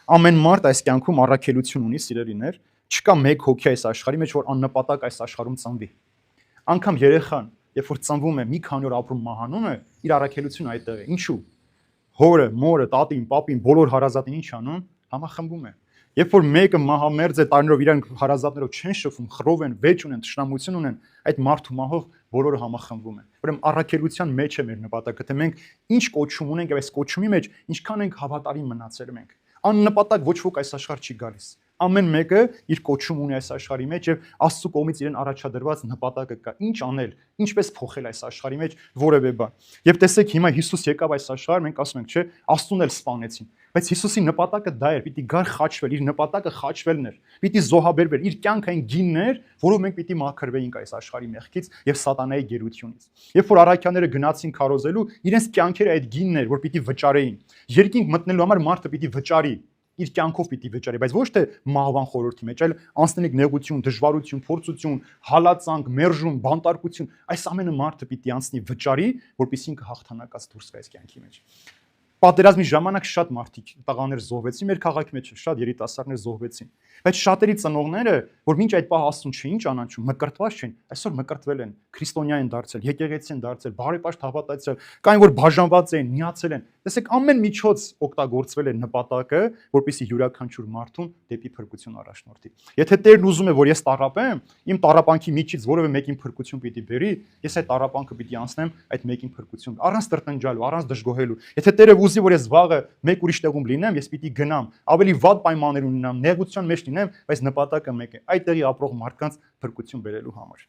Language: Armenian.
Ամեն մարդ այս կյանքում առաքելություն ունի, սիրելիներ, չկա մեկ հոգի այս աշխարհի մեջ, որ աննպատակ այս աշխարհում ծնվի։ Անկամ երեխան, երբ որ ծնվում է, մի քանի օր ապրում մահանում է, իր առաքելությունը այդտեղ է։ Ինչու՞։ Հորը, մորը, տատին, պապին, բոլոր հարազատին ինչ անում, համախմբում է։ Երբ որ մեկը մահամերձ է, տարիներով իրանք հարազատներով չեն շփվում, խռով են, վեճ ունեն, թշնամություն ունեն, այդ մարդու մահով բոլորը համախմբվում են։ Ուրեմն առաքելության մեջ է մեր նպատակը, թե մենք ինչ կոչում ունենք եւ այս կոչումի մեջ ինչքան ենք հավատարիմ մնացել մենք։ Աննպատակ ոչ ոք այս աշխարհ չի գալիս։ Ամեն մեկը իր կոչում ունի այս աշխարհի մեջ եւ Աստծո կողմից իրեն առաջադրված նպատակը կա։ Ինչ անել, ինչպես փոխել այս աշխարհի մեջ որևէ բան։ Եվ տեսեք, հիմա Հիսուս եկավ այս աշխարհ, մենք ասում ենք, չէ, Աստծուն էլ սպանեցին։ Բայց Հիսուսի նպատակը դա էր, պիտի գար խաչվել, իր նպատակը խաչվելն էր։ Պիտի զոհաբերվեր, իր կյանքը այն գինն էր, որով մենք պիտի մաքրվեինք այս աշխարհի մեղքից եւ սատանայի գերությունից։ Երբ որ առաքյաները գնացին քարոզելու, իրենց կյանքերը այդ գինն էր, որ պիտի վճարեին։ Երկինք մտնելու համար մարդը պիտի վճարի, իր կյանքով պիտի վճարի, բայց ոչ թե մահվան խորհրդի մեջ, այլ անձնիկ նեղություն, դժվարություն, փորձություն, հալածանք, մերժում, բանտարկություն, այս ամենը մարդը պիտի անցնի վճարի, որպեսզի ինքը հաղթանակած դուրս գա այս կյանքի մեջ։ Պատերազմի ժամանակ շատ մարդիկ տղաներ զոհվեցին, մեր քաղաքի մեջ շատ երիտասարդներ զոհվեցին, բայց շատերի ծնողները, որ մինչ այդ պահ Աստծուն չէին ճանաչում, մկրտված չէին, այսօր մկրտվել են, քրիստոնյա են դարձել, եկեղեցի են դարձել, բարեպաշտ հավատացել, կային որ բաժանված էին, միացել են։ Տեսեք, ամեն միջոց օգտագործվել է նպատակը, որպեսզի յուրաքանչյուր մարդուն դեպի փրկություն առաջնորդի։ Եթե Տերն ուզում է, որ ես տառապեմ, իմ տառապանքի միջից որևէ մեկին փրկություն պիտի բերի, ես այդ տառապանքը պիտի անցնեմ այդ մեկին փրկություն, առանց տրտնջալու, առանց դժգոհելու։ Եթե Տերը ուզի, որ ես վաղը մեկ ուրիշ տեղում լինեմ, ես պիտի գնամ, ավելի վատ պայմաններ ունենամ, նեղության մեջ լինեմ, բայց նպատակը մեկ է՝ այդ տեղի ապրող մարդկանց փրկություն բերելու համար։